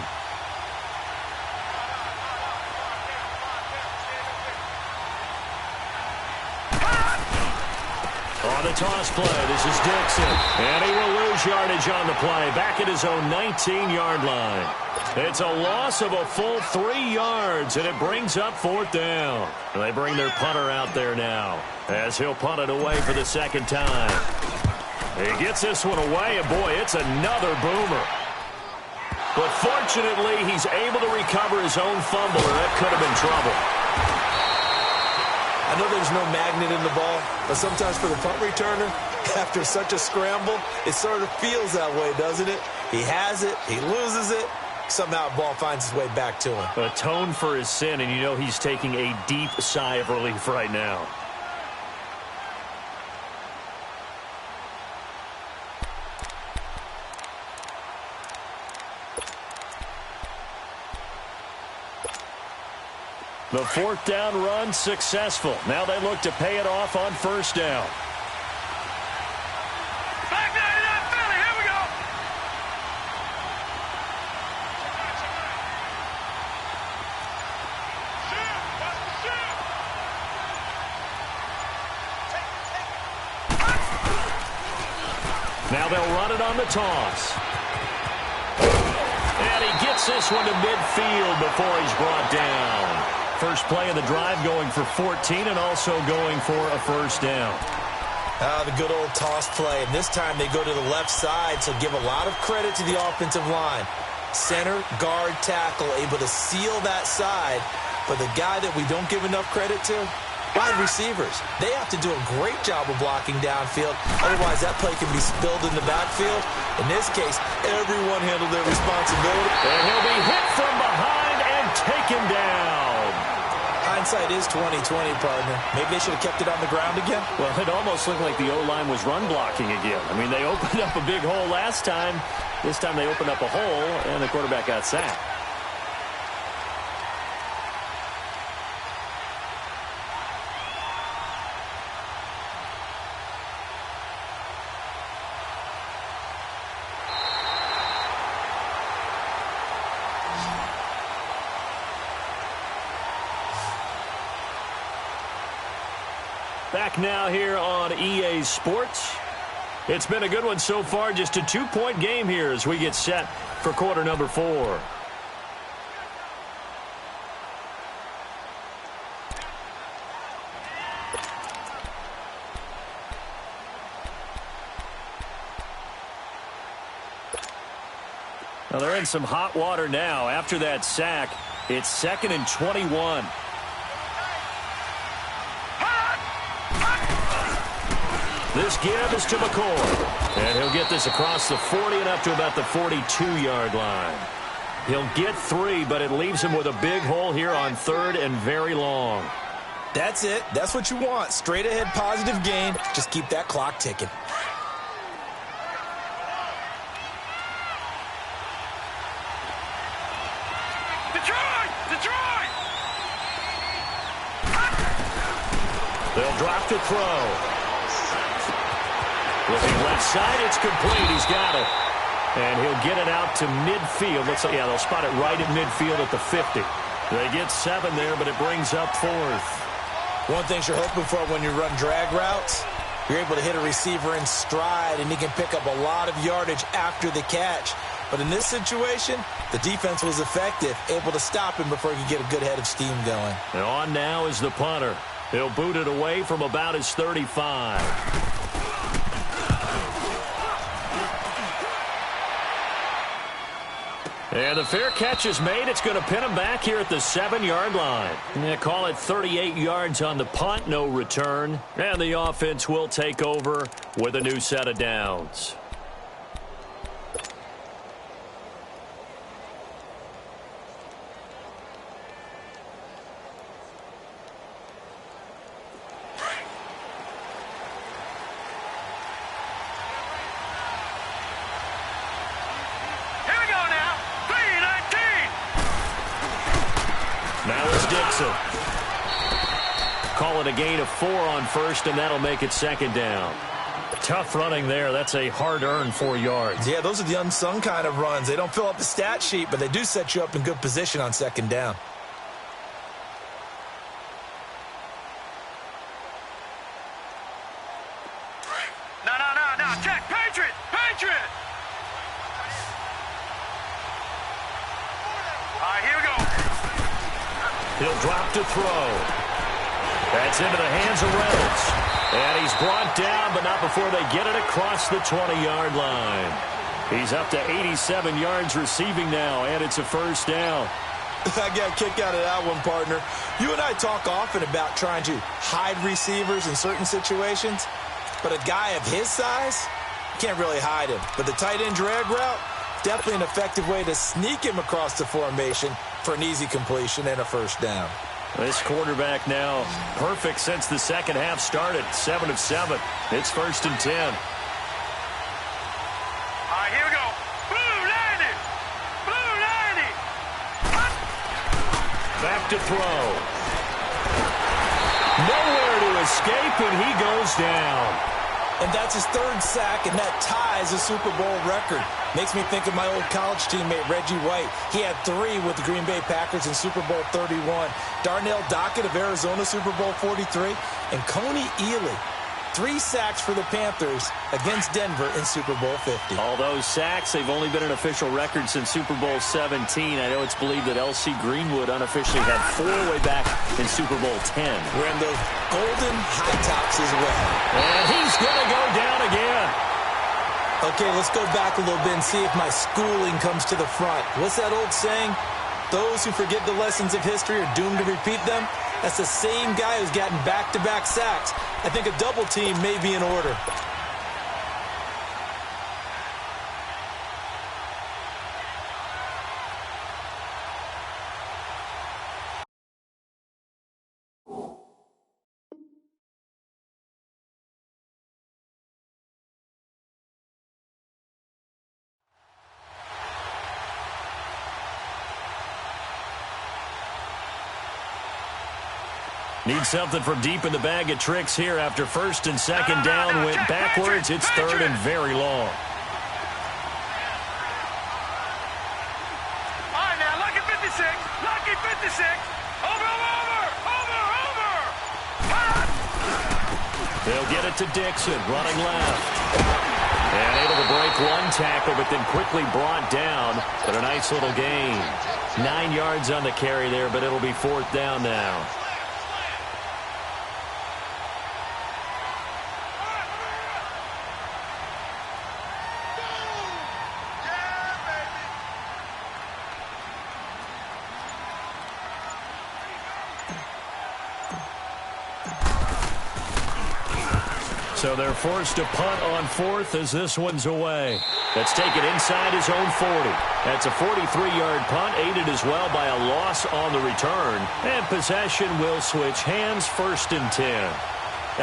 A: On the toss play, this is Dixon. And he will lose yardage on the play, back at his own 19-yard line. It's a loss of a full 3 yards, and it brings up 4th down. They bring their punter out there now, as he'll punt it away for the second time. He gets this one away, and boy, it's another boomer. But fortunately, he's able to recover his own fumble, or that could have been trouble.
B: I know there's no magnet in the ball, but sometimes for the punt returner, after such a scramble, it sort of feels that way, doesn't it? He has it, he loses it, somehow the ball finds its way back to him.
A: Atone for his sin, and you know he's taking a deep sigh of relief right now. The 4th down run successful. Now they look to pay it off on 1st down.
C: Back 99 Philly, here we go.
A: Now they'll run it on the toss. And he gets this one to midfield before he's brought down. First play of the drive going for 14 and also going for a 1st down.
B: The good old toss play. And this time they go to the left side, so give a lot of credit to the offensive line. Center, guard, tackle, able to seal that side. But the guy that we don't give enough credit to, wide receivers. They have to do a great job of blocking downfield. Otherwise, that play can be spilled in the backfield. In this case, everyone handled their responsibility.
A: And he'll be hit from behind and taken down.
B: Hindsight is 20/20, partner. Maybe they should have kept it on the ground again.
A: Well, it almost looked like the O-line was run blocking again. I mean, they opened up a big hole last time. This time they opened up a hole, and the quarterback got sacked. Back now here on EA Sports. It's been a good one so far. Just a 2-point game here as we get set for quarter number 4. Now they're in some hot water now. After that sack, it's 2nd and 21. This give is to McCoy. And he'll get this across the 40 and up to about the 42-yard line. He'll get 3, but it leaves him with a big hole here on 3rd and very long.
B: That's it. That's what you want. Straight ahead positive gain. Just keep that clock ticking.
C: Detroit! Detroit!
A: They'll drop to throw. Looking left side, it's complete. He's got it. And he'll get it out to midfield. Looks like, yeah, they'll spot it right at midfield at the 50. They get 7 there, but it brings up 4th.
B: One thing you're hoping for when you run drag routes, you're able to hit a receiver in stride, and he can pick up a lot of yardage after the catch. But in this situation, the defense was effective, able to stop him before he could get a good head of steam going.
A: And on now is the punter. He'll boot it away from about his 35. And the fair catch is made. It's going to pin him back here at the 7-yard line. They call it 38 yards on the punt, no return. And the offense will take over with a new set of downs. Call it a gain of 4 on first, and that'll make it 2nd down. Tough running there. That's a hard-earned 4 yards.
B: Yeah, those are the unsung kind of runs. They don't fill up the stat sheet, but they do set you up in good position on 2nd down.
C: No. Check. Patriot. Patriot. All right, here we go.
A: He'll drop to throw. That's into the hands of Reynolds. And he's brought down, but not before they get it across the 20-yard line. He's up to 87 yards receiving now, and it's a 1st down.
B: I got a kick out of that one, partner. You and I talk often about trying to hide receivers in certain situations, but a guy of his size, can't really hide him. But the tight end drag route, definitely an effective way to sneak him across the formation for an easy completion and a 1st down.
A: This quarterback now perfect since the second half started. 7 of 7. It's 1st and 10.
C: All right, here we go. Blue 90. Blue 90.
A: Back to throw. Nowhere to escape, and he goes down.
B: And that's his 3rd sack, and that ties a Super Bowl record. Makes me think of my old college teammate, Reggie White. He had 3 with the Green Bay Packers in Super Bowl 31. Darnell Dockett of Arizona, Super Bowl 43. And Coney Ely, 3 sacks for the Panthers against Denver in Super Bowl 50.
A: All those sacks, they've only been an official record since Super Bowl 17. I know it's believed that L.C. Greenwood unofficially had 4 way back in Super Bowl 10.
B: Wearing those golden high tops as well.
A: And he's going to go down again.
B: Okay, let's go back a little bit and see if my schooling comes to the front. What's that old saying? Those who forget the lessons of history are doomed to repeat them. That's the same guy who's gotten back-to-back sacks. I think a double team may be in order.
A: Need something from deep in the bag of tricks here after 1st and 2nd down. Went backwards. It's 3rd and very long.
C: All right, now, lucky 56. Lucky 56. Over.
A: They'll get it to Dixon, running left. And able to break 1 tackle, but then quickly brought down. But a nice little gain. 9 yards on the carry there, but it'll be 4th down now. So they're forced to punt on 4th as this one's away. Let's take it inside his own 40. That's a 43-yard punt, aided as well by a loss on the return. And possession will switch hands, 1st and 10.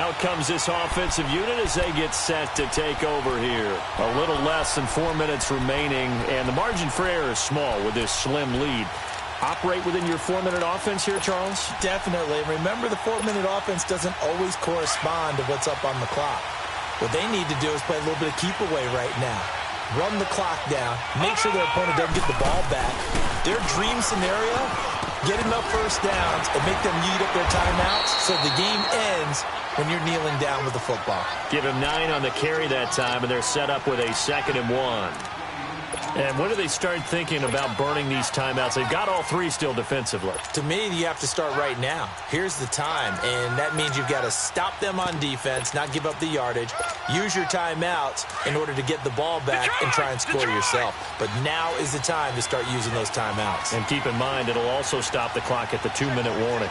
A: Out comes this offensive unit as they get set to take over here. A little less than 4 minutes remaining, and the margin for error is small with this slim lead. operate within your 4-minute offense here, Charles?
B: Definitely. Remember, the 4-minute offense doesn't always correspond to what's up on the clock. What they need to do is play a little bit of keep away right now. Run the clock down. Make sure their opponent doesn't get the ball back. Their dream scenario, get enough first downs and make them eat up their timeouts so the game ends when you're kneeling down with the football.
A: Give him 9 on the carry that time, and they're set up with a 2nd and 1. And when do they start thinking about burning these timeouts? They've got all 3 still defensively.
B: To me, you have to start right now. Here's the time, and that means you've got to stop them on defense, not give up the yardage, use your timeouts in order to get the ball back and try and score yourself. But now is the time to start using those timeouts. And
A: keep in mind, it'll also stop the clock at the 2-minute warning.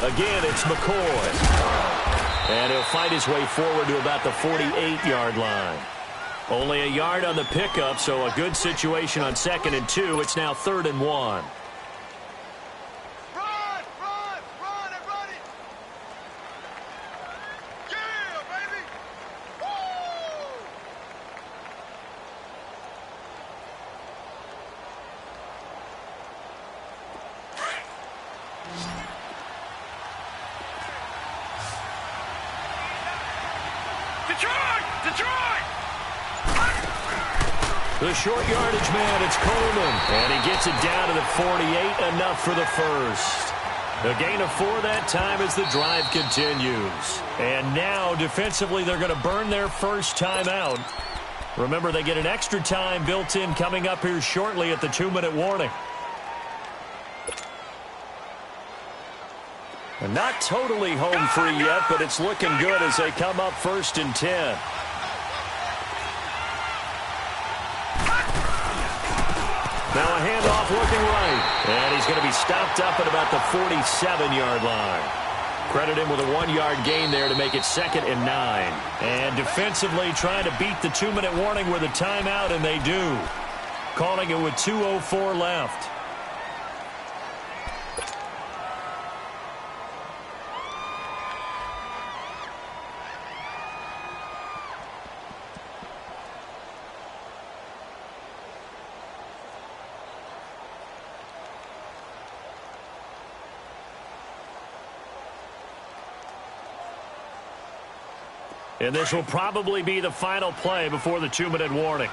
A: Again, it's McCoy. And he'll fight his way forward to about the 48-yard line. Only a yard on the pickup, so a good situation on 2nd and 2. It's now 3rd and 1. The short yardage man, it's Coleman. And he gets it down to the 48, enough for the first. A gain of 4 that time as the drive continues. And now, defensively, they're going to burn their first timeout. Remember, they get an extra time built in coming up here shortly at the 2-minute warning. And not totally home free yet, but it's looking good as they come up 1st and 10. Now a handoff looking right. And he's going to be stopped up at about the 47-yard line. Credit him with a 1-yard gain there to make it 2nd and 9. And defensively trying to beat the 2-minute warning with a timeout, and they do. Calling it with 2:04 left. And this will probably be the final play before the 2-minute warning.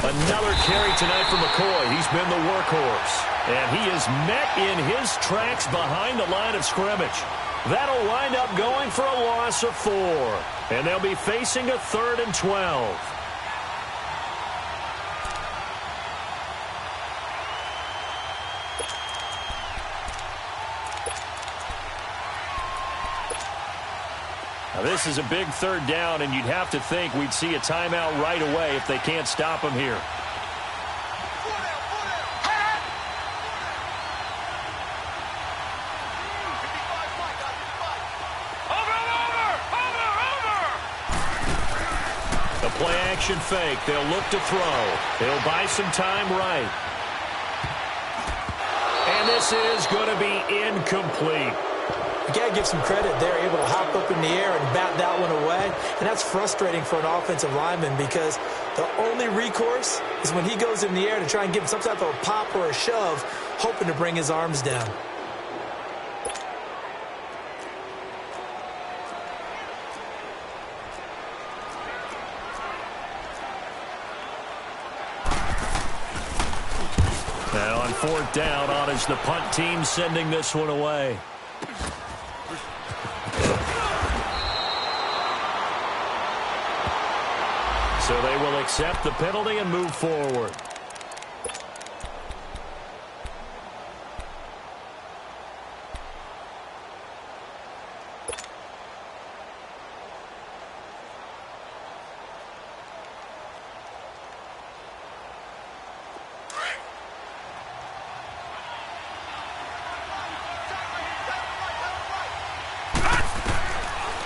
A: Another carry tonight for McCoy. He's been the workhorse. And he is met in his tracks behind the line of scrimmage. That'll wind up going for a loss of 4. And they'll be facing a 3rd and 12. Now, this is a big 3rd down, and you'd have to think we'd see a timeout right away if they can't stop him here. The play-action fake. They'll look to throw. They'll buy some time right. And this is going to be incomplete.
B: You got to give some credit. They're able to hop up in the air and bat that one away. And that's frustrating for an offensive lineman because the only recourse is when he goes in the air to try and give some type of a pop or a shove, hoping to bring his arms down.
A: Now on 4th down, on is the punt team sending this one away. So they will accept the penalty and move forward.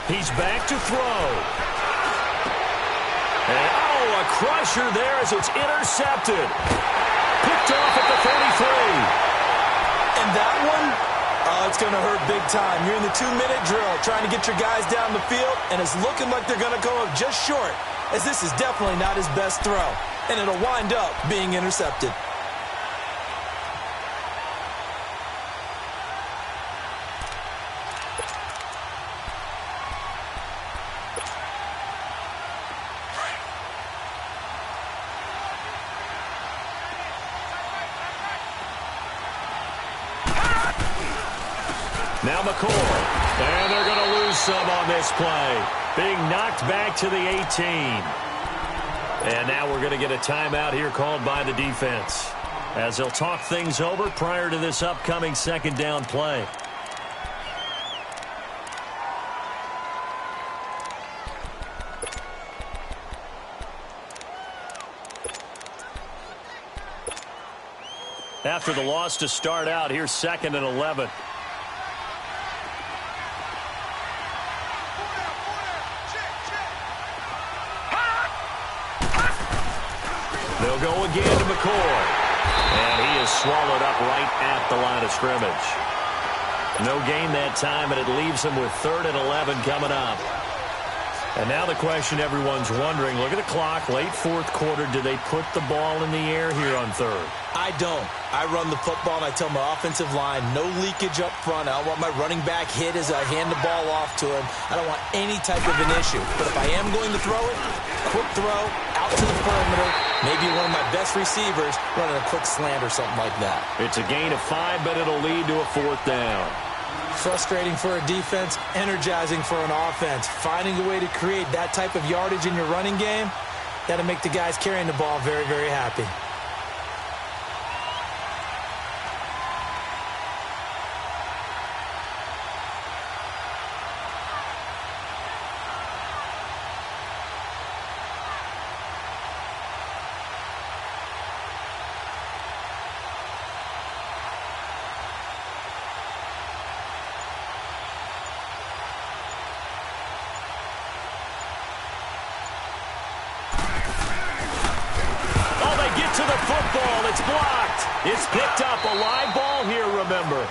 A: He's back to throw. And, a crusher there as it's intercepted. Picked off at the 33.
B: And that one Oh, it's going to hurt big time. You're in the 2-minute drill trying to get your guys down the field, and it's looking like they're going to go up just short, as this is definitely not his best throw, and it'll wind up being intercepted.
A: Now McCoy, and they're going to lose some on this play. Being knocked back to the 18. And now we're going to get a timeout here called by the defense, as they'll talk things over prior to this upcoming second down play. After the loss to start out, here's 2nd and 11. They'll go again to McCoy. And he is swallowed up right at the line of scrimmage. No gain that time, and it leaves him with 3rd and 11 coming up. And now the question everyone's wondering, look at the clock, late 4th quarter, do they put the ball in the air here on 3rd?
B: I don't. I run the football, and I tell my offensive line, no leakage up front. I don't want my running back hit as I hand the ball off to him. I don't want any type of an issue. But if I am going to throw it, quick throw, out to the perimeter, maybe one of my best receivers running a quick slant or something like that.
A: It's a gain of 5, but it'll lead to a 4th down.
B: Frustrating for a defense, energizing for an offense. Finding a way to create that type of yardage in your running game, that'll make the guys carrying the ball very, very happy.
A: To the football, it's blocked. It's picked up, a live ball here, remember.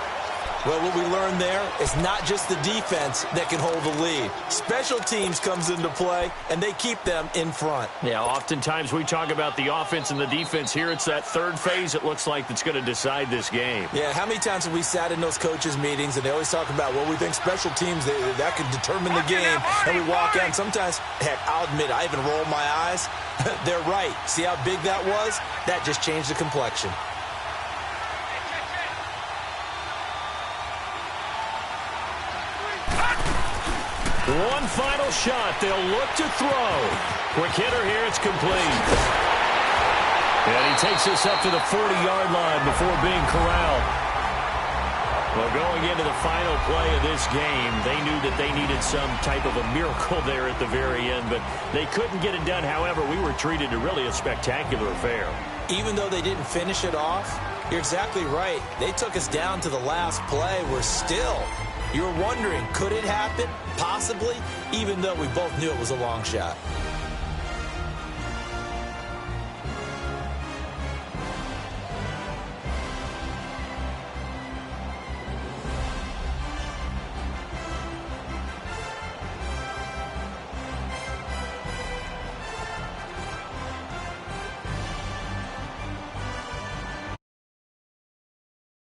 B: Well, what we learned there is not just the defense that can hold the lead. Special teams comes into play, and they keep them in front.
A: Yeah, oftentimes we talk about the offense and the defense. Here it's that 3rd phase, it looks like, that's going to decide this game.
B: Yeah, how many times have we sat in those coaches' meetings, and they always talk about, well, we think special teams, that could determine the game. And we walk out, and sometimes, heck, I'll admit, I even roll my eyes. They're right. See how big that was? That just changed the complexion.
A: One final shot. They'll look to throw. Quick hitter here. It's complete. And he takes this up to the 40-yard line before being corralled. Well, going into the final play of this game, they knew that they needed some type of a miracle there at the very end, but they couldn't get it done. However, we were treated to really a spectacular affair.
B: Even though they didn't finish it off, you're exactly right. They took us down to the last play. You're wondering, could it happen? Possibly, even though we both knew it was a long shot.